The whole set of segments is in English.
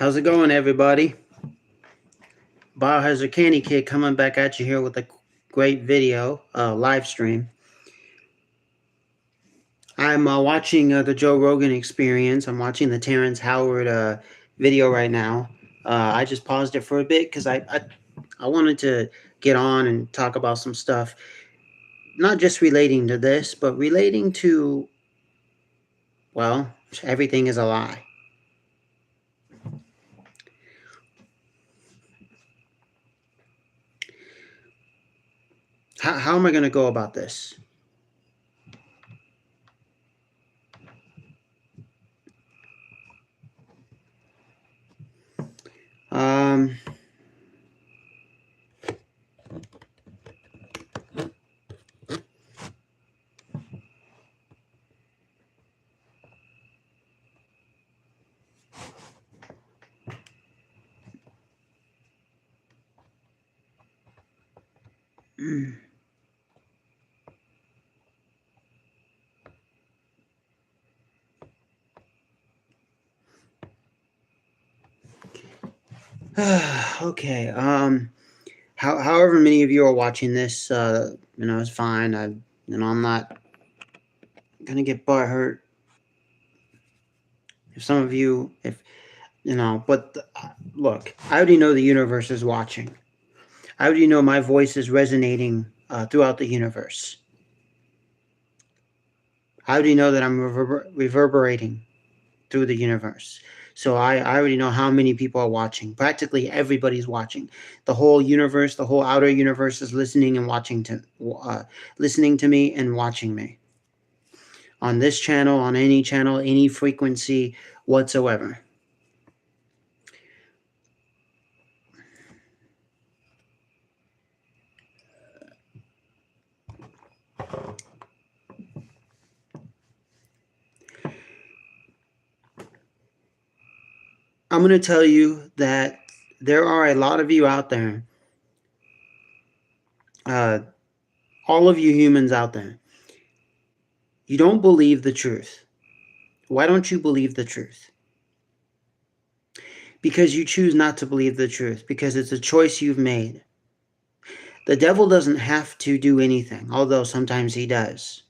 How's it going, everybody? Biohazard Candy Kid coming back at you here with a great video, live stream. I'm watching the Joe Rogan Experience. I'm watching the Terrence Howard video right now. I just paused it for a bit because I wanted to get on and talk about some stuff, not just relating to this, but relating to, well, everything is a lie. How am I going to go about this? Um, okay. However many of you are watching this, it's fine. I'm not gonna get butt hurt. If some of you, if but look, I already know the universe is watching. I already know my voice is resonating throughout the universe. I already know that I'm reverberating through the universe. So I already know how many people are watching. Practically everybody's watching. The whole universe, the whole outer universe is listening and listening to me and watching me. On this channel, on any channel, any frequency whatsoever. I'm going to tell you that there are a lot of you out there, all of you humans out there, you don't believe the truth. Why don't you believe the truth? Because you choose not to believe the truth, because it's a choice you've made. The devil doesn't have to do anything, although sometimes he does.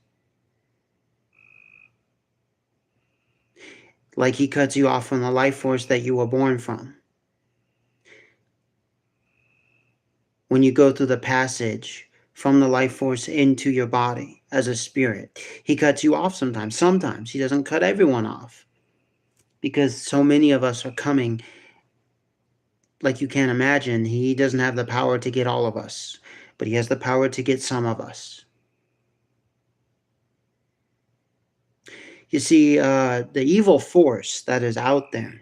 Like he cuts you off from the life force that you were born from. When you go through the passage from the life force into your body as a spirit, he cuts you off sometimes. Sometimes he doesn't cut everyone off, because so many of us are coming like you can't imagine. He doesn't have the power to get all of us, but he has the power to get some of us. You see, the evil force that is out there,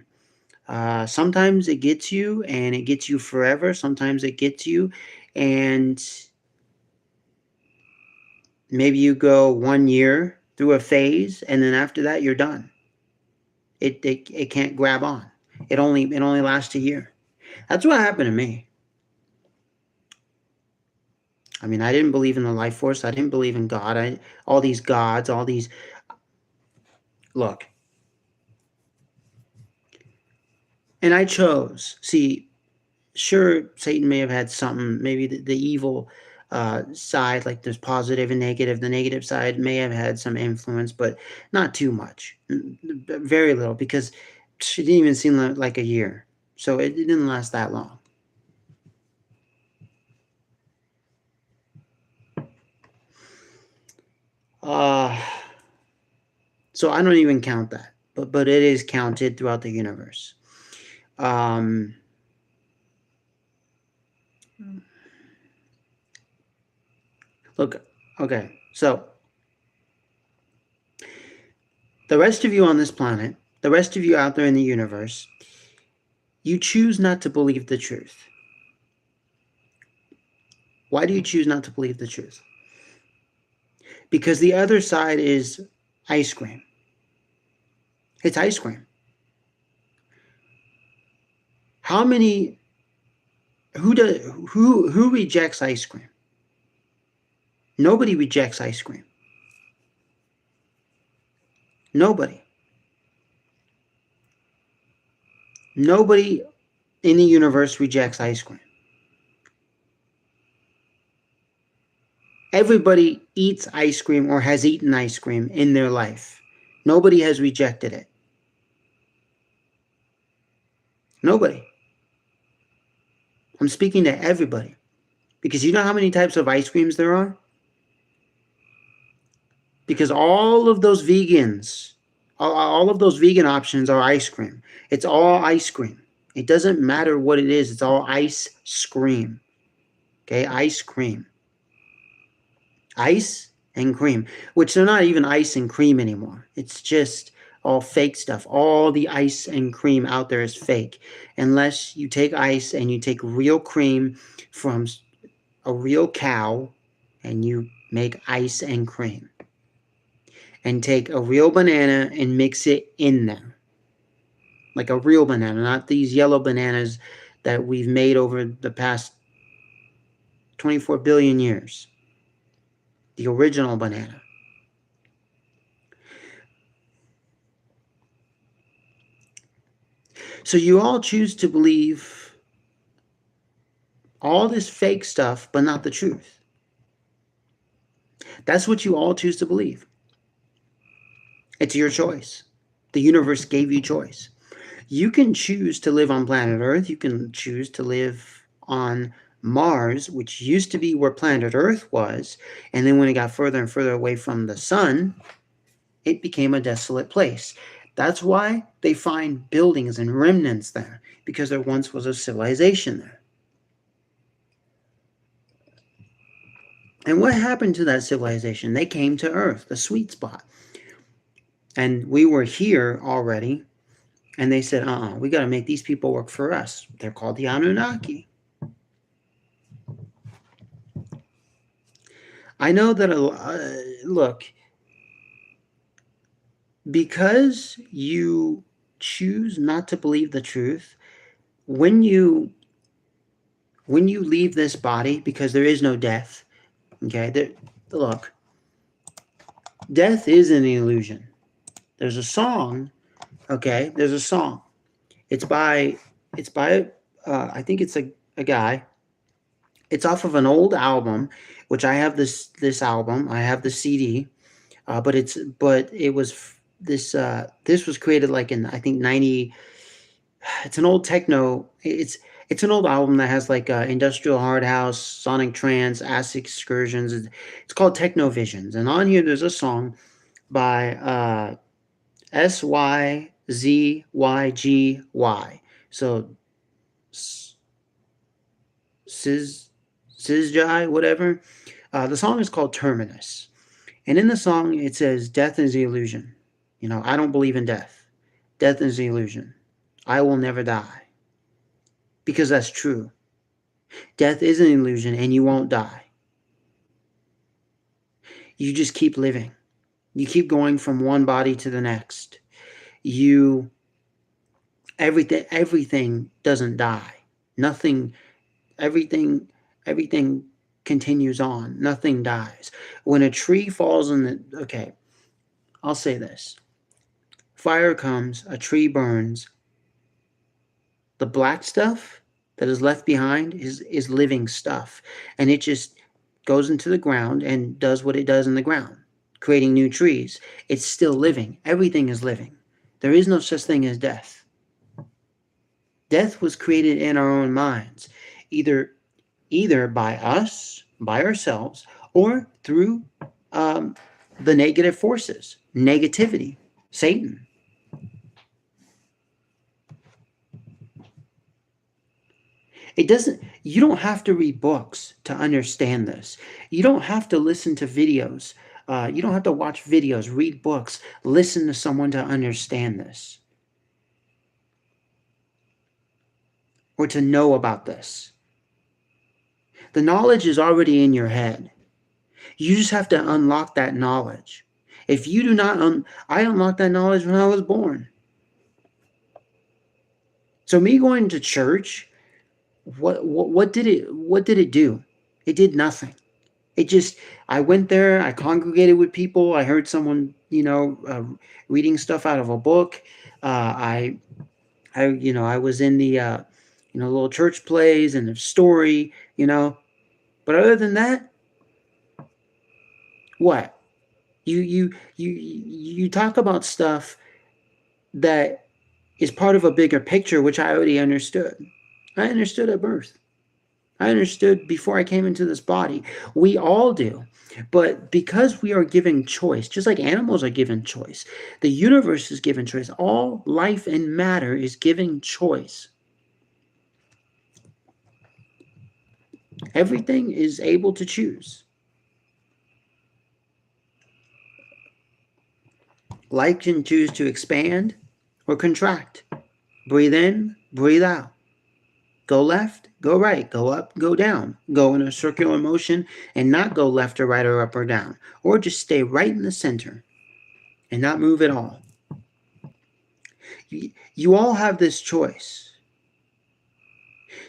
sometimes it gets you and it gets you forever. Sometimes it gets you and maybe you go 1 year through a phase, and then after that you're done. It can't grab on. It only lasts a year. That's what happened to me. I mean, I didn't believe in the life force. I didn't believe in God. All these gods, all these. Look. And I chose. See, sure, Satan may have had something, maybe the evil side, like there's positive and negative. The negative side may have had some influence, but not too much. Very little, because it didn't even seem like a year. So it didn't last that long. So I don't even count that, but it is counted throughout the universe. Look, okay, so the rest of you on this planet, the rest of you out there in the universe, you choose not to believe the truth. Why do you choose not to believe the truth? Because the other side is ice cream. It's ice cream. How many, who rejects ice cream? Nobody rejects ice cream. Nobody. Nobody in the universe rejects ice cream. Everybody eats ice cream or has eaten ice cream in their life. Nobody has rejected it. Nobody. I'm speaking to everybody. Because you know how many types of ice creams there are? Because all of those vegans, all of those vegan options are ice cream. It's all ice cream. It doesn't matter what it is. It's all ice cream. Okay, ice cream. Ice and cream, which they're not even ice and cream anymore. It's just all fake stuff. All the ice and cream out there is fake. Unless you take ice and you take real cream from a real cow and you make ice and cream. And take a real banana and mix it in there. Like a real banana, not these yellow bananas that we've made over the past 24 billion years. The original banana. So you all choose to believe all this fake stuff, but not the truth. That's what you all choose to believe. It's your choice. The universe gave you choice. You can choose to live on planet Earth. You can choose to live on Mars, which used to be where planet Earth was. And then when it got further and further away from the sun, it became a desolate place. That's why they find buildings and remnants there, because there once was a civilization there. And what happened to that civilization? They came to Earth, the sweet spot. And we were here already. And they said, we got to make these people work for us. They're called the Anunnaki. I know that, look, because you choose not to believe the truth, when you leave this body, because there is no death, okay, look, death is an illusion. There's a song, okay, there's a song. It's by I think it's a guy. It's off of an old album, which I have this album. I have the CD, but it was this was created like in, I think, 90. It's an old techno. It's an old album that has like Industrial Hard House, Sonic Trance, Acid Excursions. It's called Techno Visions, and on here there's a song by SYZYGY. So Sizjai, whatever. The song is called Terminus. And in the song, it says, death is the illusion. I don't believe in death. Death is the illusion. I will never die. Because that's true. Death is an illusion and you won't die. You just keep living. You keep going from one body to the next. Everything doesn't die. Everything continues on. Nothing dies. When a tree falls okay, I'll say this. Fire comes, a tree burns. The black stuff that is left behind is living stuff. And it just goes into the ground and does what it does in the ground, creating new trees. It's still living. Everything is living. There is no such thing as death. Death was created in our own minds, either by us, by ourselves, or through the negative forces, negativity, Satan. You don't have to read books to understand this. You don't have to listen to videos. You don't have to watch videos, read books, listen to someone to understand this. Or to know about this. The knowledge is already in your head. You just have to unlock that knowledge. If you do not, I unlocked that knowledge when I was born. So me going to church, what did it do? It did nothing. I went there, I congregated with people, I heard someone, reading stuff out of a book. I I was in the little church plays and the story, but other than that, what? You talk about stuff that is part of a bigger picture, which I already understood. I understood at birth. I understood before I came into this body. We all do. But because we are given choice, just like animals are given choice, the universe is given choice. All life and matter is given choice. Everything is able to choose. Life can choose to expand or contract. Breathe in, breathe out. Go left, go right, go up, go down. Go in a circular motion and not go left or right or up or down. Or just stay right in the center and not move at all. You all have this choice.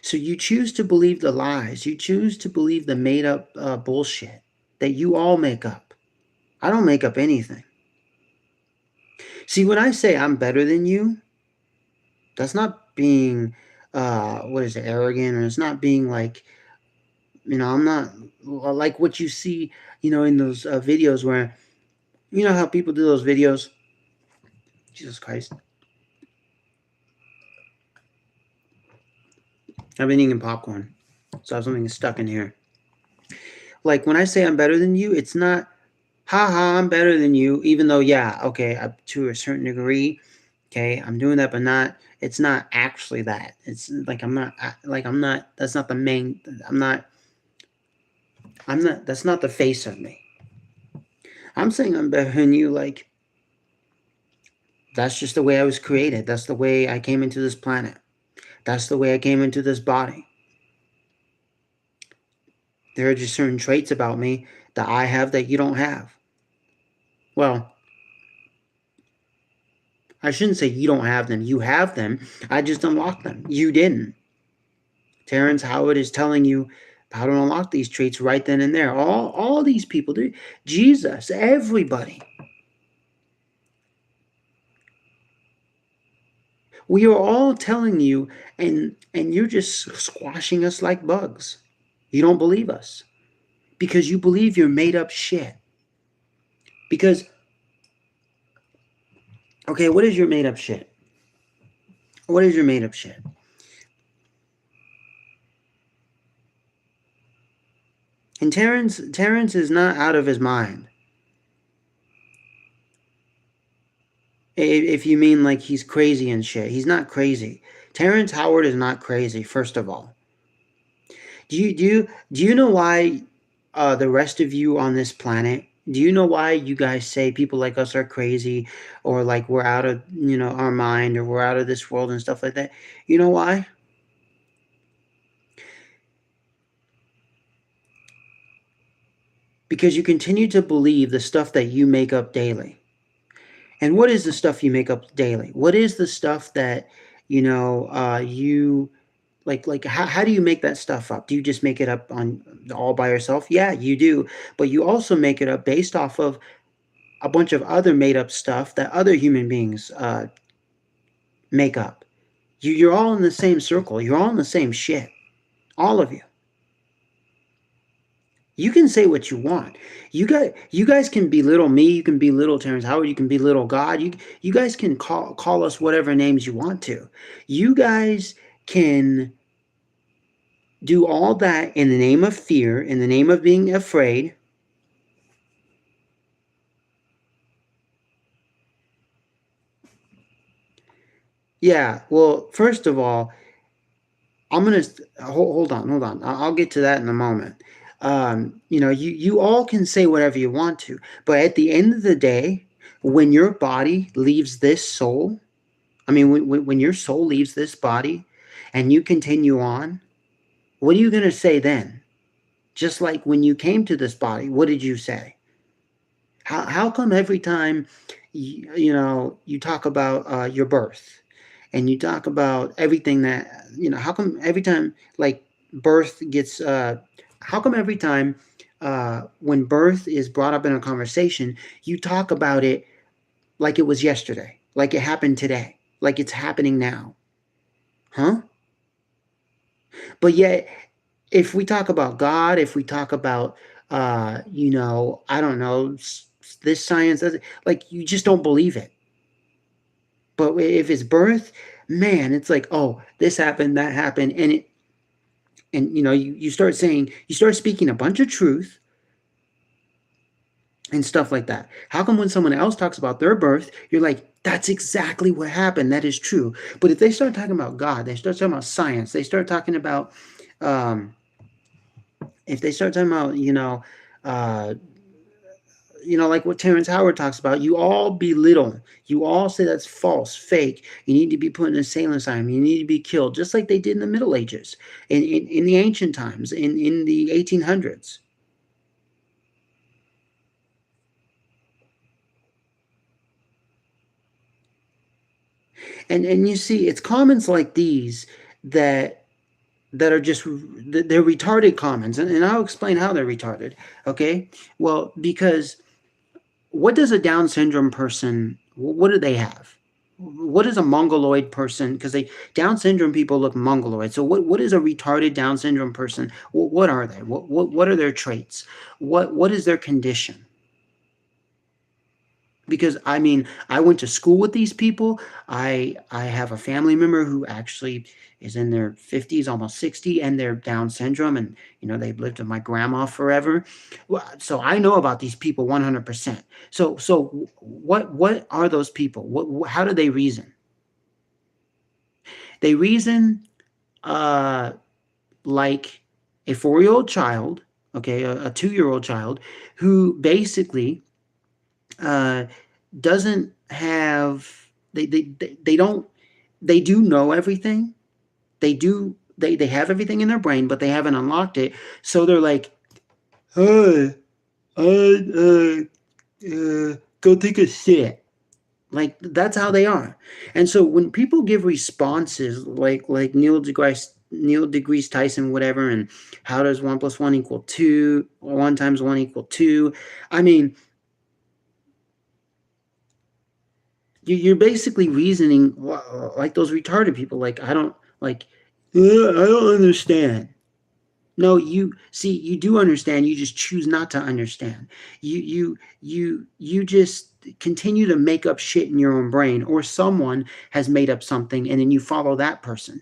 So you choose to believe the lies. You choose to believe the made up bullshit that you all make up. I don't make up anything. See, when I say I'm better than you, that's not being, arrogant, or it's not being like, I'm not like what you see, in those videos where, how people do those videos. Jesus Christ. I've been eating popcorn, so I have something stuck in here. Like when I say I'm better than you, it's not, haha, I'm better than you, even though, yeah, okay, up to a certain degree, okay, I'm doing that, but it's not actually that. It's like that's not the main, that's not the face of me. I'm saying I'm better than you, like, that's just the way I was created. That's the way I came into this planet. That's the way I came into this body. There are just certain traits about me that I have that you don't have. Well, I shouldn't say you don't have them. You have them. I just unlocked them. You didn't. Terrence Howard is telling you how to unlock these traits right then and there. All these people, Jesus, everybody. We are all telling you, and you're just squashing us like bugs. You don't believe us because you believe you're made up shit. Because, okay, what is your made up shit? What is your made up shit? And Terrence is not out of his mind. If you mean like he's crazy and shit, he's not crazy. Terrence Howard is not crazy. First of all, do you know why the rest of you on this planet? Do you know why you guys say people like us are crazy, or like we're out of our mind, or we're out of this world and stuff like that? You know why? Because you continue to believe the stuff that you make up daily. And what is the stuff you make up daily? What is the stuff that you like how do you make that stuff up? Do you just make it up on all by yourself? Yeah, you do. But you also make it up based off of a bunch of other made up stuff that other human beings make up. You're all in the same circle. You're all in the same shit. All of you. You can say what you want. You guys can belittle me. You can belittle Terrence Howard. You can belittle God. You guys can call us whatever names you want to. You guys can do all that in the name of fear, in the name of being afraid. Yeah, well, first of all, I'm gonna hold on. I'll get to that in a moment. You all can say whatever you want to, but at the end of the day, when your body leaves this soul, I mean, when your soul leaves this body, and you continue on, what are you gonna say then? Just like when you came to this body, what did you say? How come every time you talk about your birth, and you talk about everything that how come every time like birth gets how come every time when birth is brought up in a conversation, you talk about it like it was yesterday, like it happened today, like it's happening now? Huh? But yet, if we talk about God, if we talk about, I don't know, this science, like, you just don't believe it. But if it's birth, man, it's like, oh, this happened, that happened, and you start saying, you start speaking a bunch of truth and stuff like that. How come when someone else talks about their birth, you're like, that's exactly what happened, that is true. But if they start talking about God, they start talking about science, they start talking about, if they start talking about, uh, like what Terrence Howard talks about, you all belittle. You all say that's false, fake. You need to be put in a saline asylum. You need to be killed, just like they did in the Middle Ages, in the ancient times, in the 1800s. And you see, it's comments like these that are just, they're retarded comments, and I'll explain how they're retarded. Okay, well, because what does a Down syndrome person, what do they have? What is a mongoloid person? Because Down syndrome people look mongoloid. So what is a retarded Down syndrome person? What are they? What are their traits? What is their condition? Because I mean, I went to school with these people. I have a family member who actually is in their 50s, almost 60, and they're Down syndrome, and they've lived with my grandma forever. So I know about these people 100%. So what are those people? How do they reason? They reason like a 4-year-old child, okay, a 2-year-old child who basically uh, doesn't have, they don't, they do know everything. They have everything in their brain, but they haven't unlocked it. So they're like, hey, go take a shit. Like, that's how they are. And so when people give responses like Neil deGrasse Tyson, whatever, and how does 1+1 = 2, or 1 × 1 = 2? I mean, you're basically reasoning like those retarded people. Like, I don't like, I don't understand. No, you see, you do understand. You just choose not to understand. You just continue to make up shit in your own brain, or someone has made up something, and then you follow that person.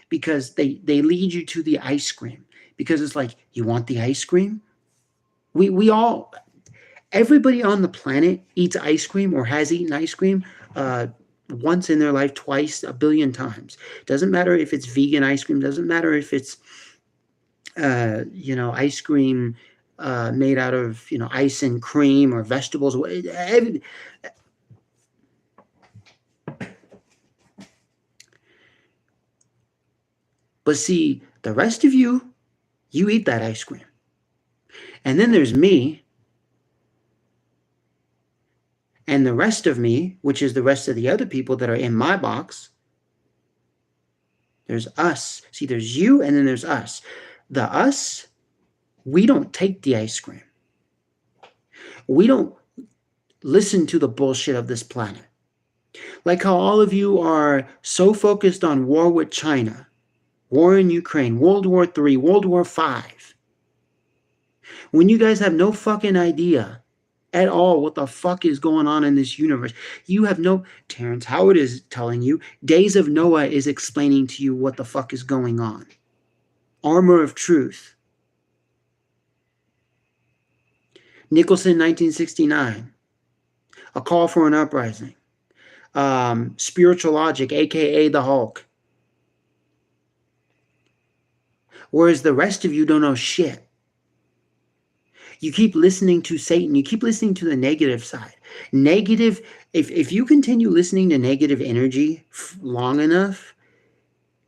Because they lead you to the ice cream, because it's like, you want the ice cream. We all, everybody on the planet eats ice cream or has eaten ice cream once in their life, twice, a billion times. Doesn't matter if it's vegan ice cream. Doesn't matter if it's ice cream made out of ice and cream or vegetables. But see, the rest of you eat that ice cream. And then there's me, and the rest of me, which is the rest of the other people that are in my box. There's us. See, there's you, and then there's us. The us, we don't take the ice cream. We don't listen to the bullshit of this planet. Like how all of you are so focused on war with China, war in Ukraine, World War III, World War V, when you guys have no fucking idea at all what the fuck is going on in this universe. You have no, Terrence Howard is telling you, Days of Noah is explaining to you what the fuck is going on. Armor of Truth. Nicholson, 1969. A Call for an Uprising. Spiritual Logic, aka the Hulk. Whereas the rest of you don't know shit. You keep listening to Satan. You keep listening to the negative side. Negative, if you continue listening to negative energy long enough,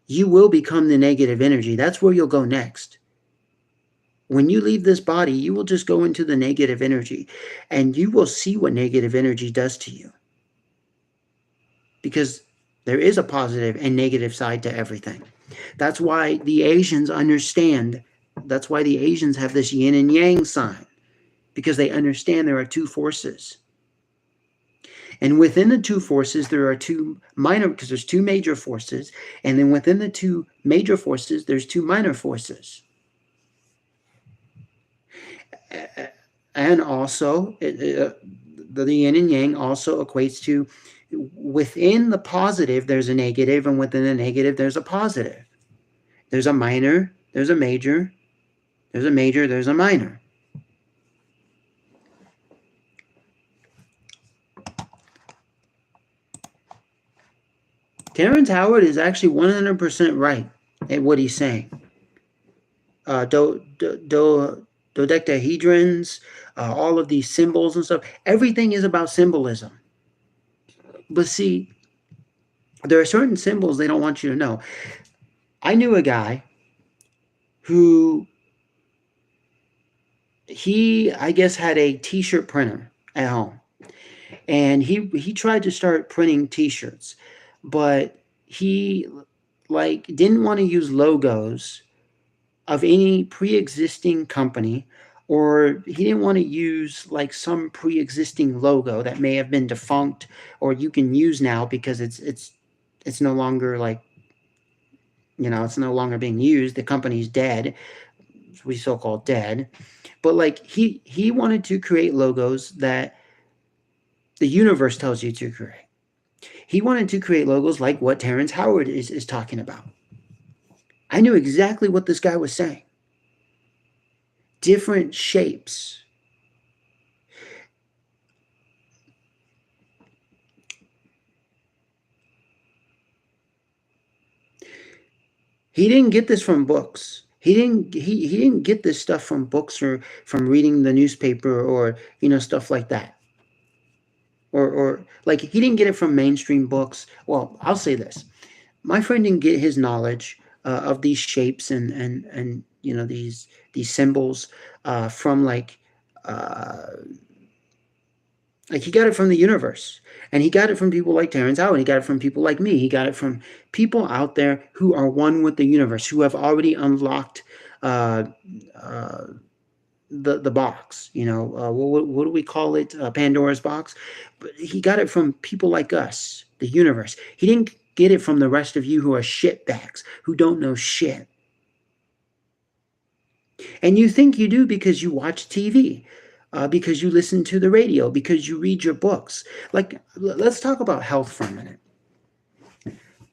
you will become the negative energy. That's where you'll go next. When you leave this body, you will just go into the negative energy, and you will see what negative energy does to you. Because there is a positive and negative side to everything. That's why the Asians understand. That's why the Asians have this yin and yang sign, because they understand there are two forces. And within the two forces, there are two minor, because there's two major forces. And then within the two major forces, there's two minor forces. And also, the yin and yang also equates to within the positive, there's a negative, and within the negative, there's a positive. There's a minor, there's a major, there's a major, there's a minor. Terrence Howard is actually 100% right at what he's saying. Dodecahedrons, all of these symbols and stuff, everything is about symbolism. But see, there are certain symbols they don't want you to know. I knew a guy who, I guess, had a t-shirt printer at home. And he tried to start printing t-shirts, but he didn't want to use logos of any pre-existing company, or he didn't want to use some pre-existing logo that may have been defunct or you can use now because it's no longer it's no longer being used. The company's dead. We so-called dead. But he wanted to create logos that the universe tells you to create. He wanted to create logos like what Terrence Howard is talking about. I knew exactly what this guy was saying. Different shapes. He didn't get this from books. He didn't get this stuff from books or from reading the newspaper or stuff like that. Or he didn't get it from mainstream books. Well, I'll say this. My friend didn't get his knowledge of these shapes and these symbols from he got it from the universe. And he got it from people like Terrence Howard. He got it from people like me. He got it from people out there who are one with the universe, who have already unlocked the box. What do we call it? Pandora's box. But he got it from people like us, the universe. He didn't get it from the rest of you who are shitbags, who don't know shit. And you think you do because you watch TV. Because you listen to the radio, because you read your books. Let's talk about health for a minute.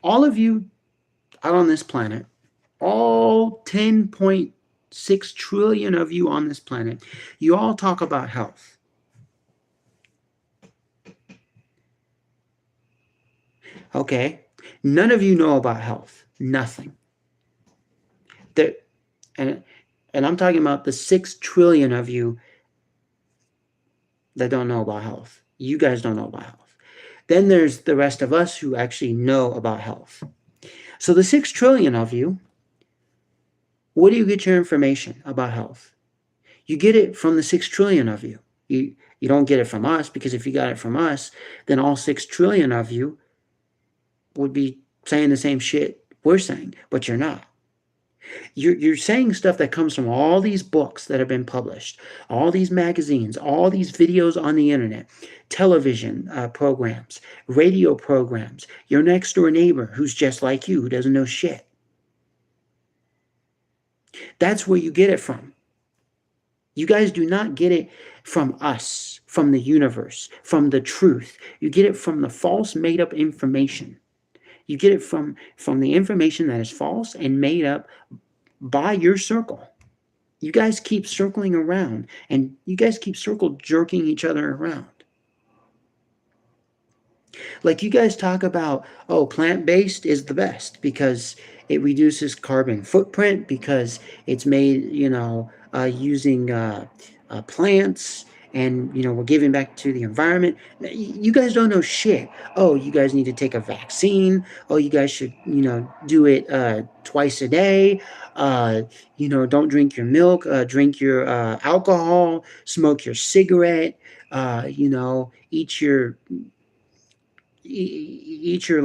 All of you out on this planet, all 10.6 trillion of you on this planet, you all talk about health. Okay? None of you know about health. Nothing. And I'm talking about the 6 trillion of you that don't know about health. You guys don't know about health. Then there's the rest of us who actually know about health. So the 6 trillion of you, where do you get your information about health? You get it from the 6 trillion of you. You don't get it from us, because if you got it from us, then all 6 trillion of you would be saying the same shit we're saying, but you're not. You're saying stuff that comes from all these books that have been published, all these magazines, all these videos on the internet, television programs, radio programs, your next door neighbor who's just like you, who doesn't know shit. That's where you get it from. You guys do not get it from us, from the universe, from the truth. You get it from the false, made-up information. You get it from the information that is false and made up by your circle. You guys keep circling around, and you guys keep circle jerking each other around. You guys talk about, plant-based is the best because it reduces carbon footprint, because it's made, using plants, and we're giving back to the environment. You guys don't know shit. You guys need to take a vaccine. You guys should do it twice a day. Don't drink your milk, drink your alcohol, smoke your cigarette, eat your your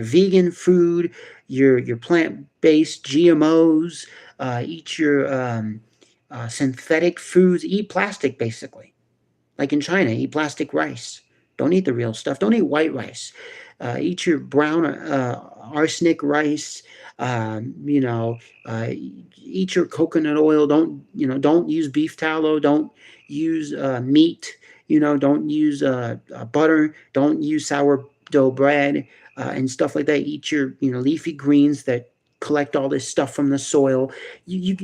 vegan food, your plant-based GMOs, eat your synthetic foods, eat plastic, basically. Like in China, eat plastic rice. Don't eat the real stuff. Don't eat white rice. Eat your brown arsenic rice. You know, eat your coconut oil. Don't use beef tallow. Don't use meat. Don't use butter. Don't use sourdough bread and stuff like that. Eat your leafy greens that collect all this stuff from the soil. You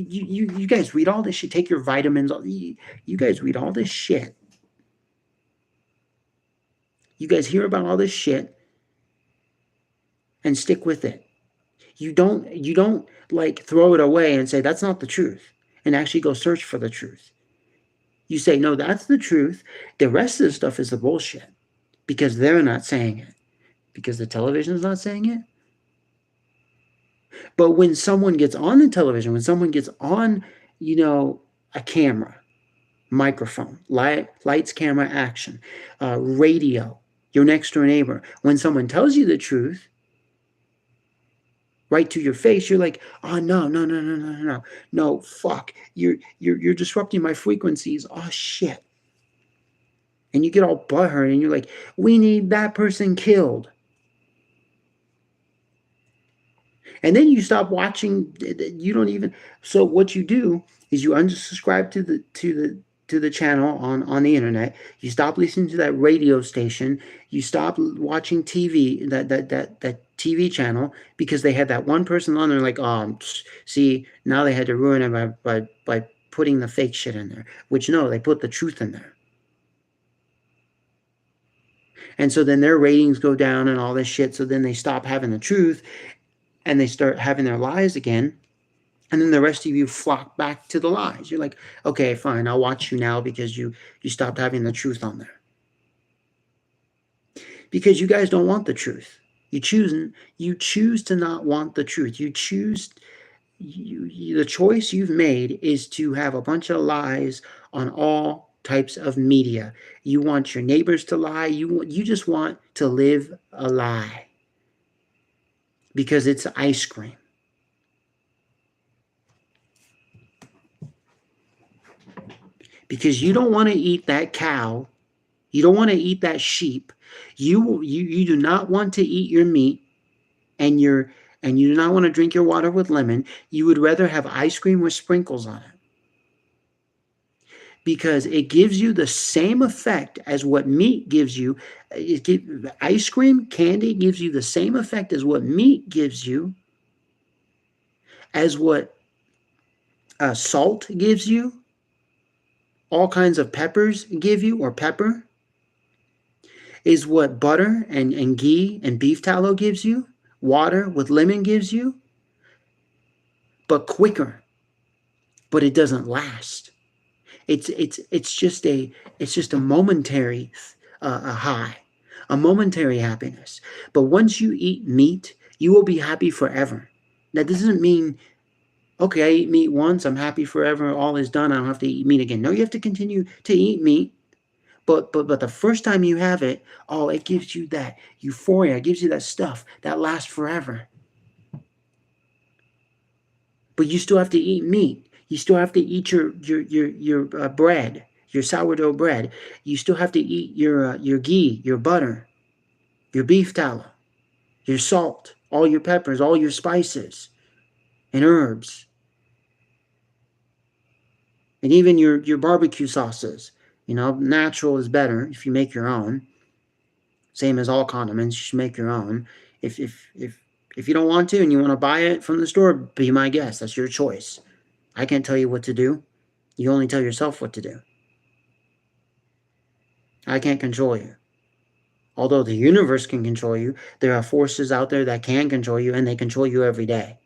guys read all this shit. Take your vitamins. You guys read all this shit. You guys hear about all this shit and stick with it. You don't like throw it away and say that's not the truth and actually go search for the truth. You say, no, that's the truth. The rest of the stuff is the bullshit because they're not saying it, because the television's not saying it. But when someone gets on the television, when someone gets on, a camera, microphone, lights, camera, action, radio, your next door neighbor, when someone tells you the truth right to your face, you're like, oh no, fuck, you're disrupting my frequencies. Oh shit. And you get all butthurt and you're like, we need that person killed. And then you stop watching. You don't even. So what you do is you unsubscribe to the channel on the internet. You stop listening to that radio station. You stop watching TV, that TV channel, because they had that one person on there. Like, see, now they had to ruin it by putting the fake shit in there. Which no, they put the truth in there. And so then their ratings go down and all this shit. So then they stop having the truth. And they start having their lies again, and then the rest of you flock back to the lies. You're like, okay, fine, I'll watch you now because you stopped having the truth on there. Because you guys don't want the truth. You choose to not want the truth. The choice you've made is to have a bunch of lies on all types of media. You want your neighbors to lie. You just want to live a lie. Because it's ice cream. Because you don't want to eat that cow. You don't want to eat that sheep. You do not want to eat your meat, and you do not want to drink your water with lemon. You would rather have ice cream with sprinkles on it. Because it gives you the same effect as what meat gives you. Ice cream, candy gives you the same effect as what meat gives you, as what salt gives you, all kinds of peppers give you, or pepper, is what butter and ghee and beef tallow gives you, water with lemon gives you, but quicker, but it doesn't last. It's just a momentary a high, a momentary happiness. But once you eat meat, you will be happy forever. That doesn't mean, okay, I eat meat once, I'm happy forever, all is done, I don't have to eat meat again. No, you have to continue to eat meat. But the first time you have it, it gives you that euphoria, it gives you that stuff that lasts forever. But you still have to eat meat. You still have to eat your bread, your sourdough bread. You still have to eat your ghee, your butter, your beef tallow, your salt, all your peppers, all your spices and herbs, and even your barbecue sauces. Natural is better if you make your own. Same as all condiments, you should make your own. If you don't want to and you want to buy it from the store, be my guest. That's your choice. I can't tell you what to do. You only tell yourself what to do. I can't control you. Although the universe can control you, there are forces out there that can control you, and they control you every day.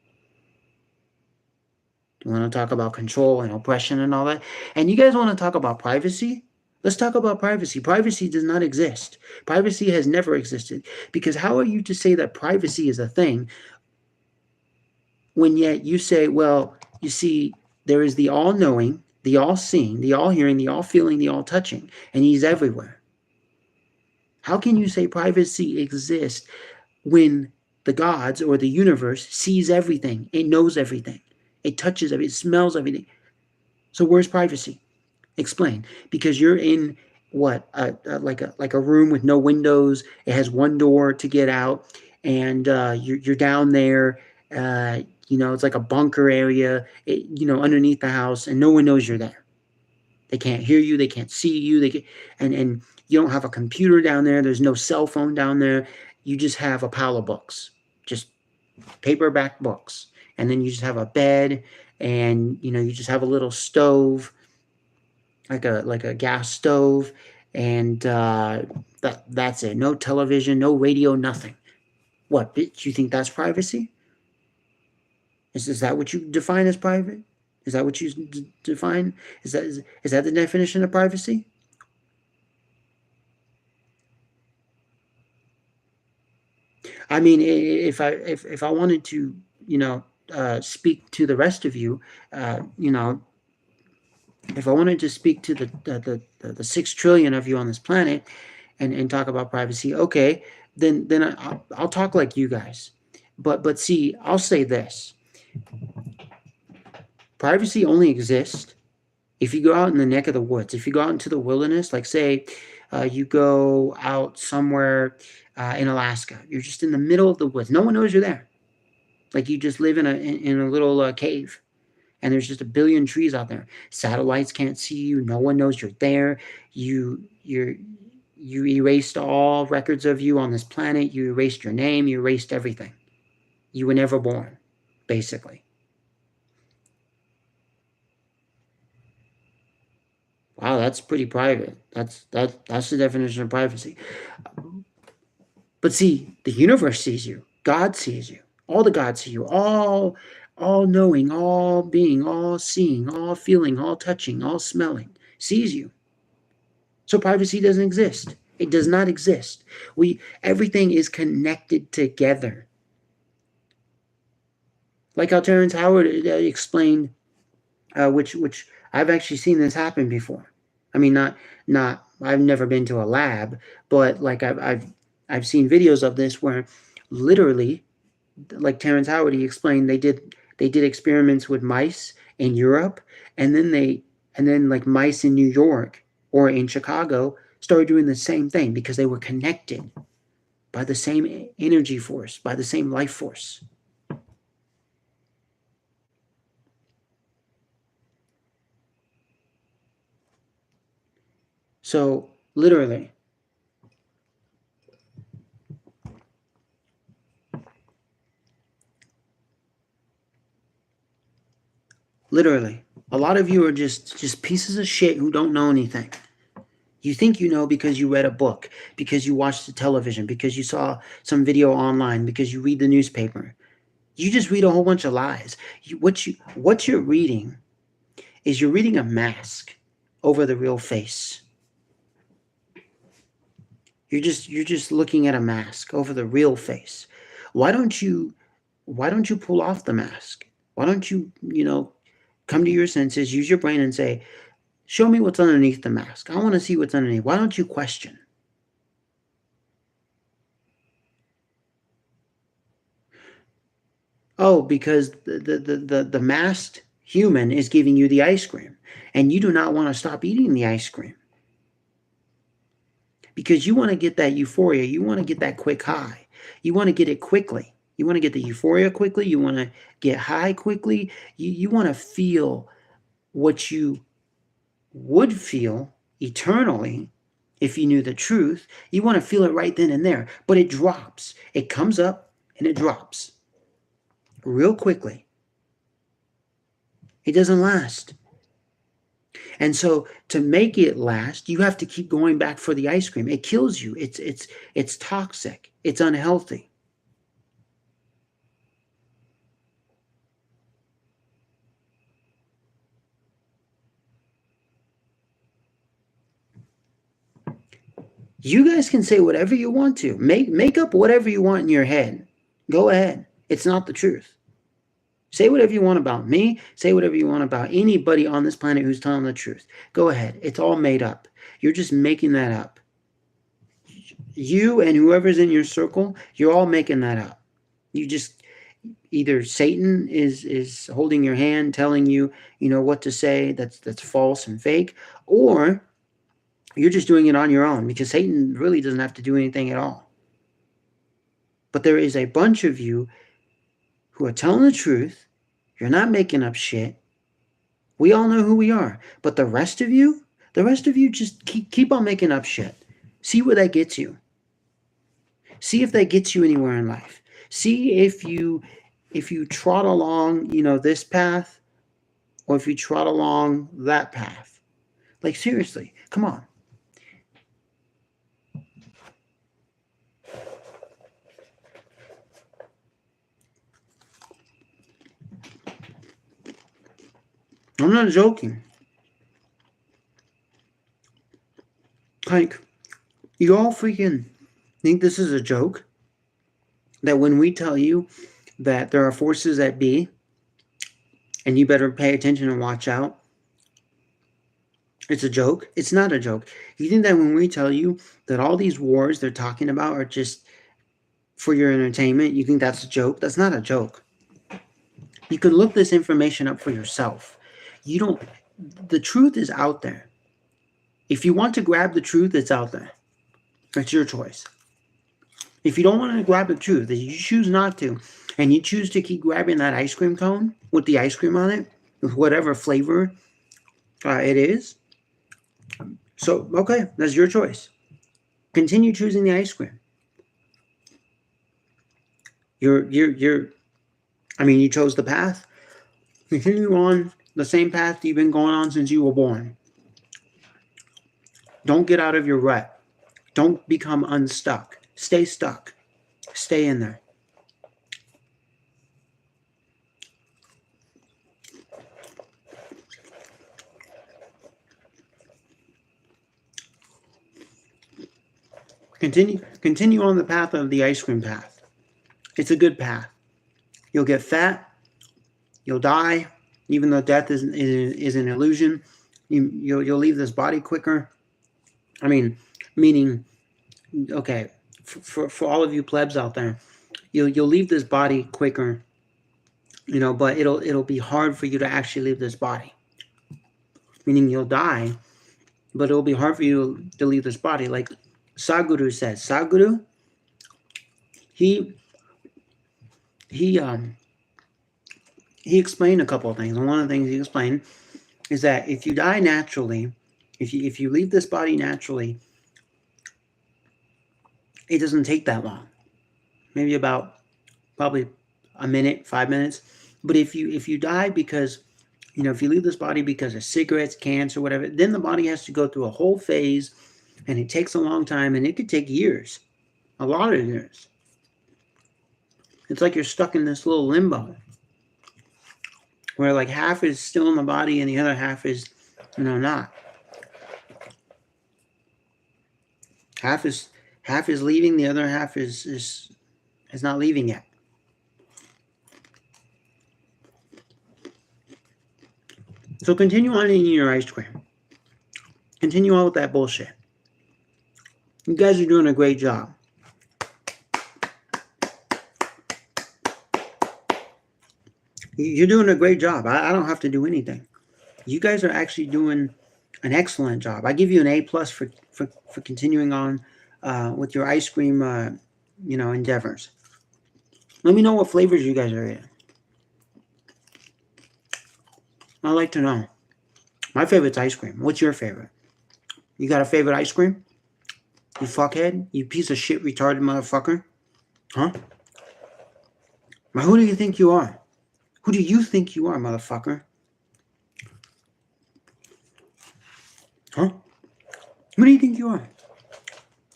You want to talk about control and oppression and all that? And you guys want to talk about privacy? Let's talk about privacy. Privacy does not exist. Privacy has never existed. Because how are you to say that privacy is a thing when yet you say, well, you see, there is the all-knowing, the all-seeing, the all-hearing, the all-feeling, the all-touching, and he's everywhere. How can you say privacy exists when the gods or the universe sees everything? It knows everything. It touches everything. It smells everything. So where's privacy? Explain. Because you're in like a room with no windows. It has one door to get out, and you're down there. It's like a bunker area, underneath the house, and no one knows you're there. They can't hear you. They can't see you. And you don't have a computer down there. There's no cell phone down there. You just have a pile of books, just paperback books, and then you just have a bed, and you just have a little stove, like a gas stove, and that's it. No television, no radio, nothing. What? Do you think that's privacy? Is that what you define as private? Is that what you define? Is that the definition of privacy? I mean, if I wanted to, speak to the rest of you, if I wanted to speak to the 6 trillion of you on this planet, and talk about privacy, okay, then I'll talk like you guys. But see, I'll say this: privacy only exists if you go out in the neck of the woods. If you go out into the wilderness, like say you go out somewhere in Alaska, you're just in the middle of the woods. No one knows you're there. Like you just live in a little cave, and there's just a billion trees out there. Satellites can't see you. No one knows you're there. You erased all records of you on this planet. You erased your name. You erased everything. You were never born, basically. Wow, that's pretty private. That's the definition of privacy. But see, the universe sees you. God sees you. All the gods see you. All knowing, all being, all seeing, all feeling, all touching, all smelling, sees you. So privacy doesn't exist. It does not exist. Everything is connected together. Like how Terrence Howard explained, which I've actually seen this happen before. I mean, not I've never been to a lab, but like I've seen videos of this where literally, like Terrence Howard, he explained they did experiments with mice in Europe, and then like mice in New York or in Chicago started doing the same thing because they were connected by the same energy force, by the same life force. So literally, a lot of you are just pieces of shit who don't know anything. You think you know because you read a book, because you watched the television, because you saw some video online, because you read the newspaper. You just read a whole bunch of lies. What you're reading is you're reading a mask over the real face. You're just looking at a mask over the real face. Why don't you pull off the mask? Why don't you, come to your senses, use your brain and say, show me what's underneath the mask. I want to see what's underneath. Why don't you question? Oh, because the masked human is giving you the ice cream, and you do not want to stop eating the ice cream. Because you want to get that euphoria. You want to get that quick high. You want to get it quickly. You want to get the euphoria quickly. You want to get high quickly. You want to feel what you would feel eternally if you knew the truth. You want to feel it right then and there. But it drops. It comes up and it drops real quickly. It doesn't last. And so to make it last, you have to keep going back for the ice cream. It kills you. It's toxic. It's unhealthy. You guys can say whatever you want to. Make up whatever you want in your head. Go ahead. It's not the truth. Say whatever you want about me. Say whatever you want about anybody on this planet who's telling the truth. Go ahead. It's all made up. You're just making that up. You and whoever's in your circle, you're all making that up. You just either Satan is holding your hand, telling you, what to say that's false and fake, or You're just doing it on your own because Satan really doesn't have to do anything at all. But there is a bunch of you who are telling the truth. You're not making up shit. We all know who we are. But the rest of you just keep on making up shit. See where that gets you. See if that gets you anywhere in life. See if you trot along, this path, or if you trot along that path. Like, seriously, come on. I'm not joking. Like, you all freaking think this is a joke? That when we tell you that there are forces at B, and you better pay attention and watch out, it's a joke? It's not a joke. You think that when we tell you that all these wars they're talking about are just for your entertainment, you think that's a joke? That's not a joke. You can look this information up for yourself. The truth is out there. If you want to grab the truth, it's out there. It's your choice. If you don't want to grab the truth, if you choose not to, and you choose to keep grabbing that ice cream cone with the ice cream on it, with whatever flavor it is, so, okay, that's your choice. Continue choosing the ice cream. You chose the path. Continue on the same path you've been going on since you were born. Don't get out of your rut. Don't become unstuck. Stay stuck. Stay in there. Continue on the path of the ice cream path. It's a good path. You'll get fat. You'll die, even though death is an illusion. You'll leave this body quicker. Meaning, okay, for all of you plebs out there, you'll leave this body quicker, but it'll be hard for you to actually leave this body. Meaning you'll die, but it'll be hard for you to leave this body. Like Sadhguru says. Sadhguru, he explained a couple of things. And one of the things he explained is that if you die naturally, if you leave this body naturally, it doesn't take that long. Maybe about probably a minute, 5 minutes. But if you die because, if you leave this body because of cigarettes, cancer, whatever, then the body has to go through a whole phase, and it takes a long time, and it could take years, a lot of years. It's like you're stuck in this little limbo where like half is still in the body and the other half is, not. Half is leaving, the other half is not leaving yet. So continue on eating your ice cream. Continue on with that bullshit. You guys are doing a great job. You're doing a great job. I don't have to do anything. You guys are actually doing an excellent job. I give you an A+ for continuing on with your ice cream, endeavors. Let me know what flavors you guys are eating. I'd like to know. My favorite's ice cream. What's your favorite? You got a favorite ice cream? You fuckhead? You piece of shit retarded motherfucker? Huh? Now, who do you think you are? Who do you think you are, motherfucker? Huh? Who do you think you are?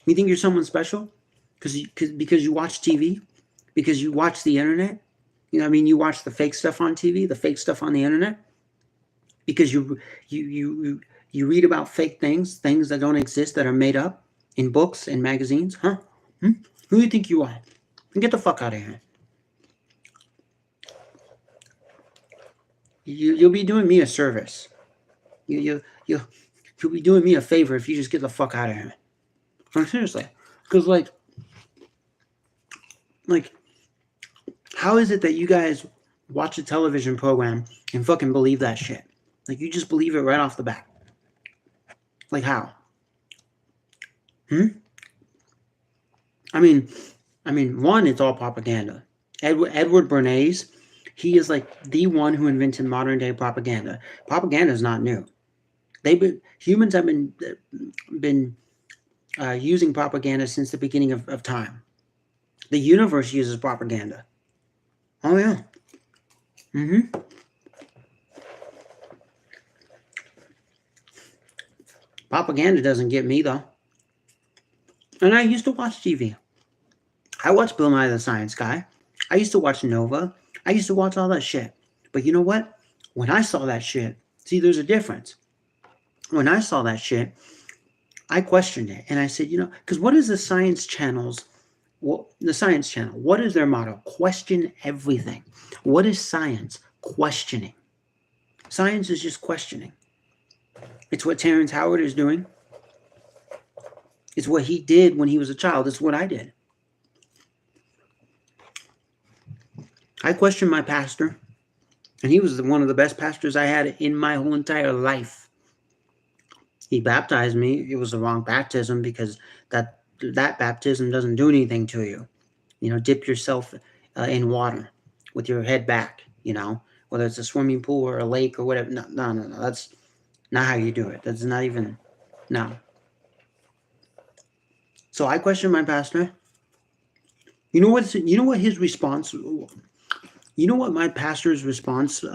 You think you're someone special? Because you watch TV? Because you watch the internet? You watch the fake stuff on TV, the fake stuff on the internet? Because you read about fake things that don't exist, that are made up in books and magazines? Huh? Who do you think you are? Get the fuck out of here. You'll be doing me a service. You'll be doing me a favor if you just get the fuck out of here. Seriously. Because, like, how is it that you guys watch a television program and fucking believe that shit? Like, you just believe it right off the bat. Like, how? I mean, one, it's all propaganda. Edward Bernays, he is like the one who invented modern day propaganda. Propaganda is not new. Humans have been using propaganda since the beginning of time. The universe uses propaganda. Oh yeah. Propaganda doesn't get me though. And I used to watch TV. I watched Bill Nye the Science Guy. I used to watch Nova. I used to watch all that shit. But you know what? When I saw that shit, see, there's a difference. When I saw that shit, I questioned it. And I said, because what is the Science Channel's, the Science Channel, what is their motto? Question everything. What is science? Questioning. Science is just questioning. It's what Terrence Howard is doing. It's what he did when he was a child. It's what I did. I questioned my pastor, and he was one of the best pastors I had in my whole entire life. He baptized me. It was the wrong baptism because that baptism doesn't do anything to you. Dip yourself in water with your head back, whether it's a swimming pool or a lake or whatever. No. That's not how you do it. That's not even, no. So I questioned my pastor. You know what his response? You know what my pastor's response,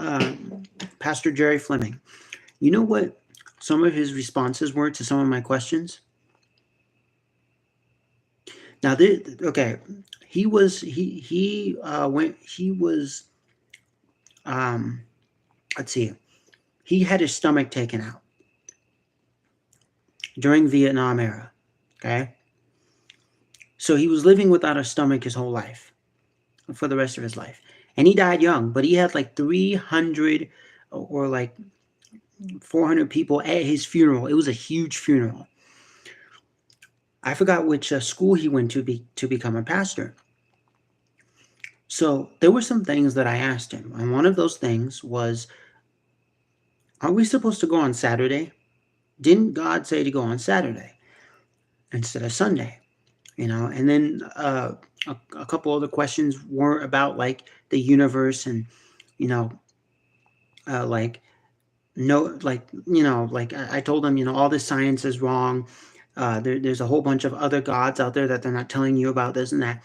Pastor Jerry Fleming. You know what some of his responses were to some of my questions? Now, okay, let's see, he had his stomach taken out during Vietnam era, okay? So he was living without a stomach his whole life, for the rest of his life. And he died young, but he had like 300 or like 400 people at his funeral. It was a huge funeral. I forgot which school he went to become a pastor. So there were some things that I asked him. And one of those things was, are we supposed to go on Saturday? Didn't God say to go on Saturday instead of Sunday? And then a couple other questions were about like the universe and, I told him, all this science is wrong. There's a whole bunch of other gods out there that they're not telling you about, this and that.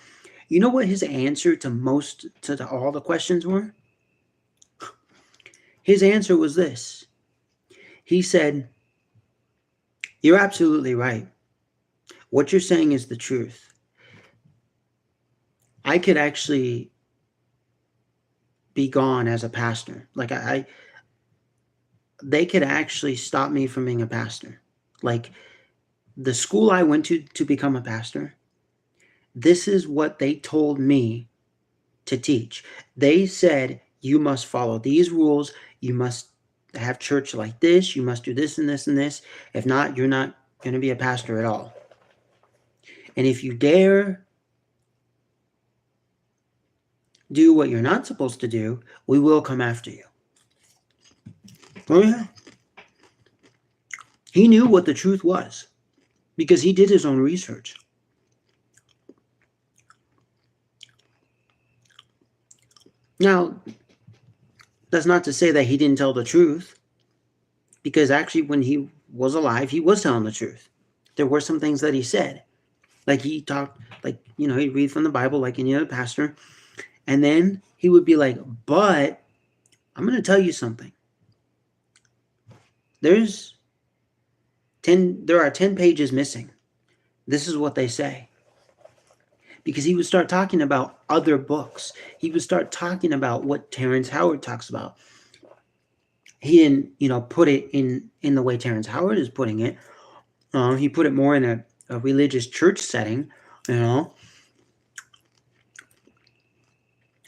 You know what his answer to all the questions were? His answer was this. He said, "You're absolutely right. What you're saying is the truth. I could actually be gone as a pastor. Like they could actually stop me from being a pastor. Like the school I went to become a pastor, this is what they told me to teach. They said, you must follow these rules. You must have church like this. You must do this and this and this. If not, you're not going to be a pastor at all. And if you dare do what you're not supposed to do, we will come after you." Oh yeah. He knew what the truth was because he did his own research. Now, that's not to say that he didn't tell the truth, because actually when he was alive, he was telling the truth. There were some things that he said. Like he talked, like, he'd read from the Bible like any other pastor. And then he would be like, but I'm going to tell you something. There are 10 pages missing. This is what they say. Because he would start talking about other books. He would start talking about what Terrence Howard talks about. He didn't, put it in the way Terrence Howard is putting it. He put it more in a religious church setting,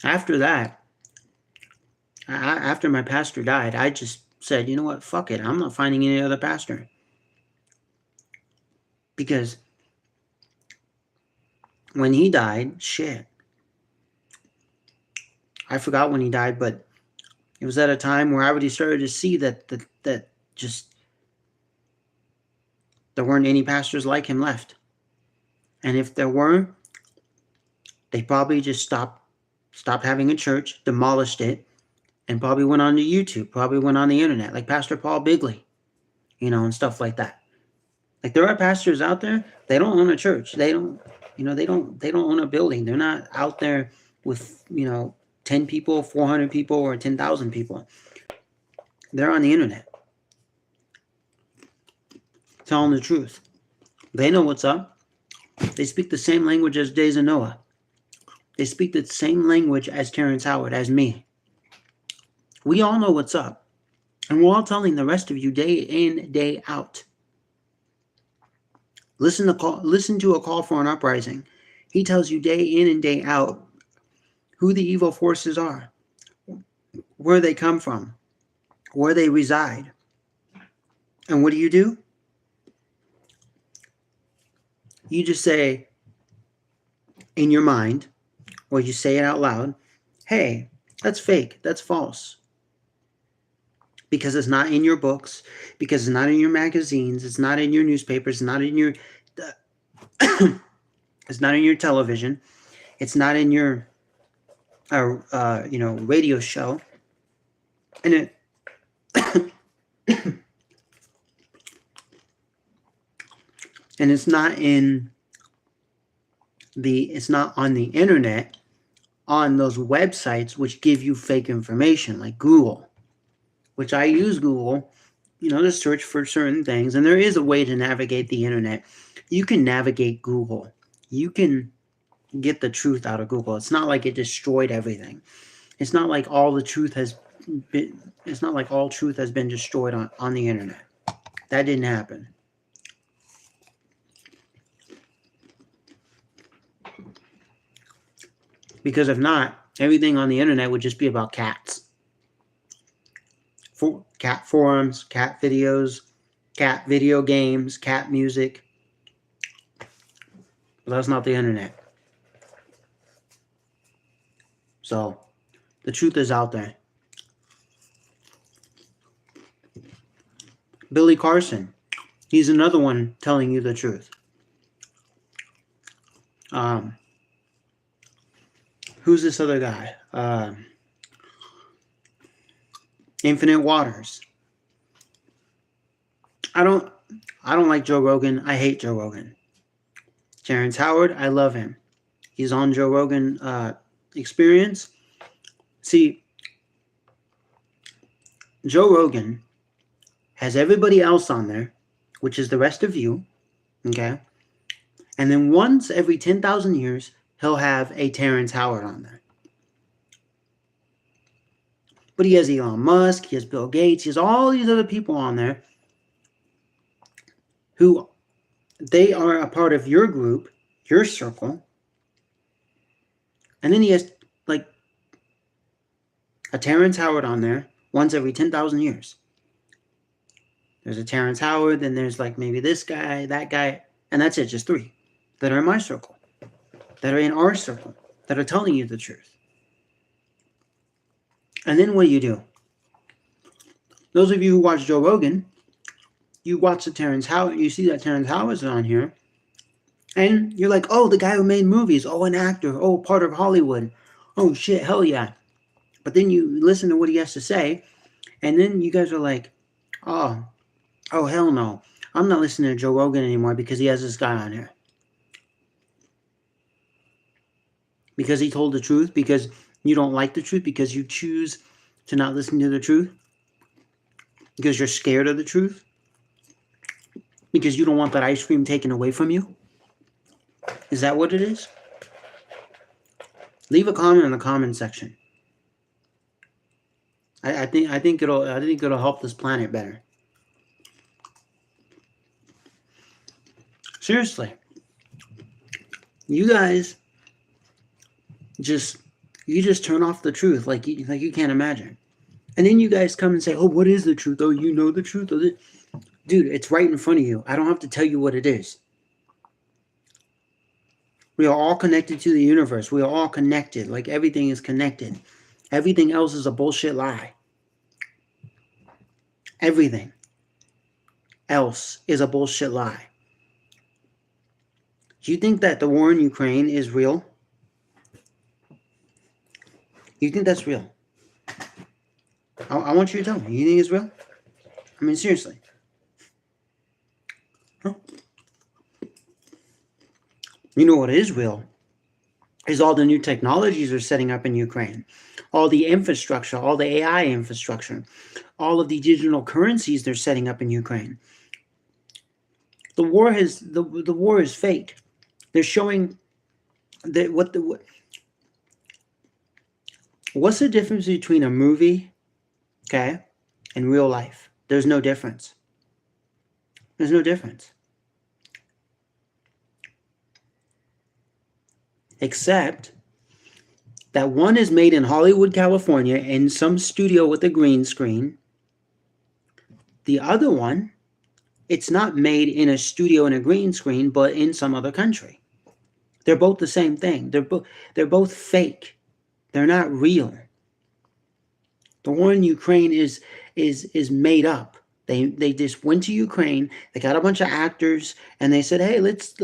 After that, after my pastor died, I just said, you know what, fuck it. I'm not finding any other pastor. Because when he died, shit. I forgot when he died, but it was at a time where I already started to see that just there weren't any pastors like him left. And if there were, they probably just stopped having a church, demolished it, and probably went on to YouTube, probably went on the internet, like Pastor Paul Bigley, and stuff like that. Like there are pastors out there, they don't own a church. They don't own a building. They're not out there with, 10 people, 400 people, or 10,000 people. They're on the internet telling the truth. They know what's up. They speak the same language as Days of Noah. They speak the same language as Terrence Howard, as me. We all know what's up. And we're all telling the rest of you day in, day out. Listen to a call for an uprising. He tells you day in and day out who the evil forces are, where they come from, where they reside. And what do? You just say in your mind, or you say it out loud, hey, that's fake, that's false. Because it's not in your books, because it's not in your magazines, it's not in your newspapers, it's not in your it's not in your television, it's not in your radio show, and it and it's not on the internet, on those websites which give you fake information, like Google, which I use Google, to search for certain things. And there is a way to navigate the internet. You can navigate Google. You can get the truth out of Google. It's not like it destroyed everything. It's not like all truth has been destroyed on the internet. That didn't happen. Because if not, everything on the internet would just be about cats. Cat forums, cat videos, cat video games, cat music. But that's not the internet. So, the truth is out there. Billy Carson, he's another one telling you the truth. Who's this other guy? Infinite Waters. I don't like Joe Rogan. I hate Joe Rogan. Terrence Howard, I love him. He's on Joe Rogan Experience. See, Joe Rogan has everybody else on there, which is the rest of you, okay? And then once every 10,000 years, he'll have a Terrence Howard on there. But he has Elon Musk, he has Bill Gates, he has all these other people on there who, they are a part of your group, your circle. And then he has like a Terrence Howard on there once every 10,000 years. There's a Terrence Howard, then there's like maybe this guy, that guy, and that's it, just 3 that are in my circle, that are in our circle, that are telling you the truth. And then what do? Those of you who watch Joe Rogan, you watch the Terrence Howard, you see that Terrence Howard's on here, and you're like, oh, the guy who made movies, oh, an actor, oh, part of Hollywood, oh, shit, hell yeah. But then you listen to what he has to say, and then you guys are like, oh, hell no, I'm not listening to Joe Rogan anymore because he has this guy on here. Because he told the truth, because you don't like the truth, because you choose to not listen to the truth, because you're scared of the truth, because you don't want that ice cream taken away from you. Is that what it is? Leave a comment in the comment section. I think it'll help this planet better. Seriously, you guys just turn off the truth like you can't imagine, and then you guys come and say, "Oh, what is the truth? Oh, you know the truth." Dude, it's right in front of you. I don't have to tell you what it is. We are all connected to the universe. We are all connected. Like everything is connected. Everything else is a bullshit lie. Everything else is a bullshit lie. Do you think that the war in Ukraine is real? You think that's real? I want you to tell me. You think it's real? I mean, seriously. Huh? You know what is real is all the new technologies are setting up in Ukraine, all the infrastructure, all the AI infrastructure, all of the digital currencies they're setting up in Ukraine. The war is fake. They're showing that what's the difference between a movie, okay, and real life? There's no difference. There's no difference. Except that one is made in Hollywood, California, in some studio with a green screen. The other one, it's not made in a studio in a green screen, but in some other country. They're both the same thing. They're both fake. They're not real. The war in Ukraine is made up. They just went to Ukraine. They got a bunch of actors, and they said, "Hey, let's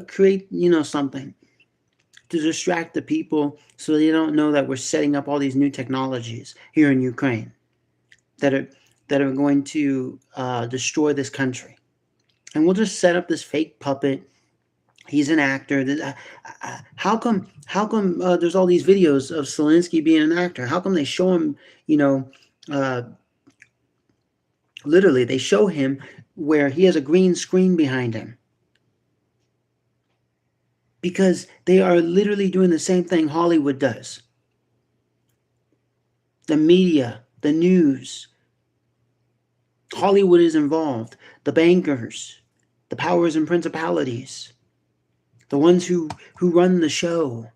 create something to distract the people so they don't know that we're setting up all these new technologies here in Ukraine that are going to destroy this country, and we'll just set up this fake puppet. He's an actor. How come there's all these videos of Zelensky being an actor? How come they show him, literally they show him where he has a green screen behind him? Because they are literally doing the same thing Hollywood does. The media, the news, Hollywood is involved. The bankers, the powers and principalities, the ones who run the show.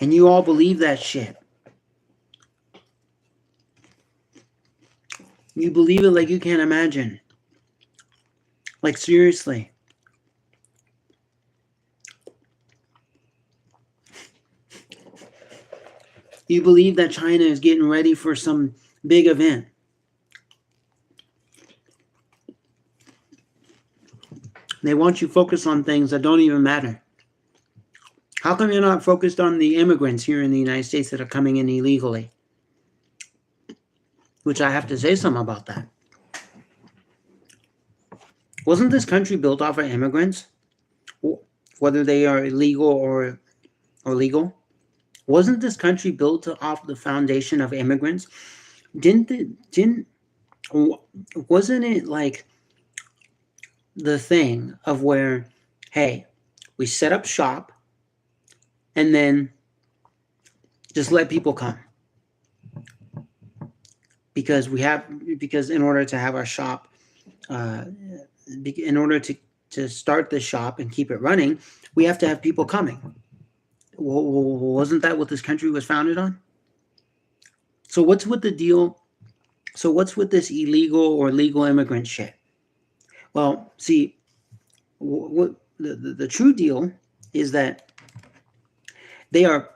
And you all believe that shit. You believe it like you can't imagine. Like, seriously. You believe that China is getting ready for some big event. They want you focused on things that don't even matter. How come you're not focused on the immigrants here in the United States that are coming in illegally? Which I have to say something about that. Wasn't this country built off of immigrants? Whether they are illegal or legal? Wasn't this country built off the foundation of immigrants? Wasn't it like the thing of where, hey, we set up shop and then just let people come? Because in order to have our shop, in order to start the shop and keep it running, we have to have people coming. Wasn't that what this country was founded on? So what's with the deal? So what's with this illegal or legal immigrant shit? Well, see, what the true deal is that they are,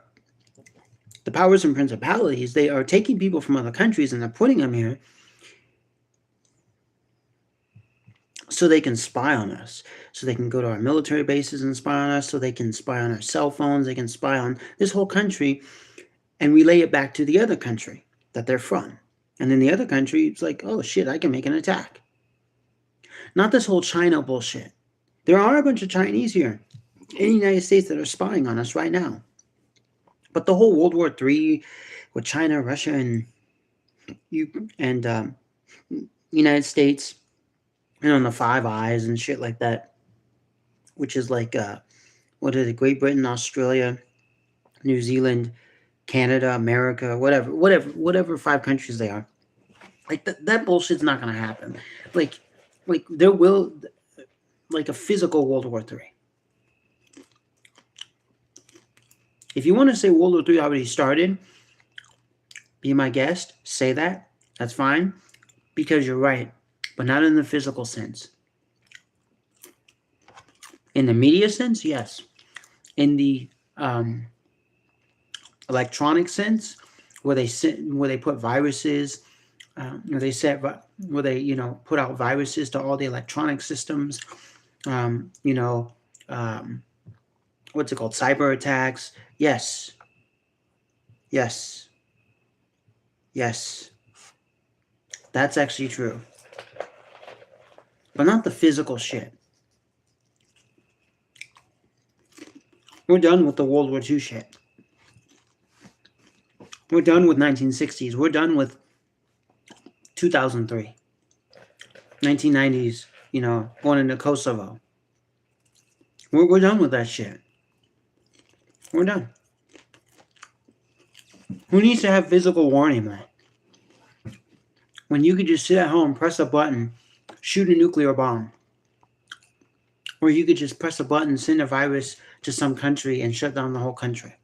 the powers and principalities, they are taking people from other countries and they're putting them here so they can spy on us, so they can go to our military bases and spy on us, so they can spy on our cell phones, they can spy on this whole country and relay it back to the other country that they're from. And then the other country, it's like, oh shit, I can make an attack. Not this whole China bullshit. There are a bunch of Chinese here in the United States that are spying on us right now. But the whole World War III with China, Russia, and United States, and on the Five Eyes and shit like that, which is like, what is it, Great Britain, Australia, New Zealand, Canada, America, whatever 5 countries they are. Like, that bullshit's not going to happen. Like there will, like a physical World War III. If you want to say World War III already started, be my guest, say that. That's fine, because you're right, but not in the physical sense. In the media sense, yes. In the electronic sense, where they put viruses, where they put out viruses to all the electronic systems, you know, what's it called? Cyber attacks. Yes. Yes. Yes. That's actually true. But not the physical shit. We're done with the World War II shit. We're done with 1960s. We're done with 2003. 1990s, going into Kosovo. We're done with that shit. We're done. Who needs to have physical war anymore? When you could just sit at home, press a button, shoot a nuclear bomb. Or you could just press a button, send a virus to some country and shut down the whole country.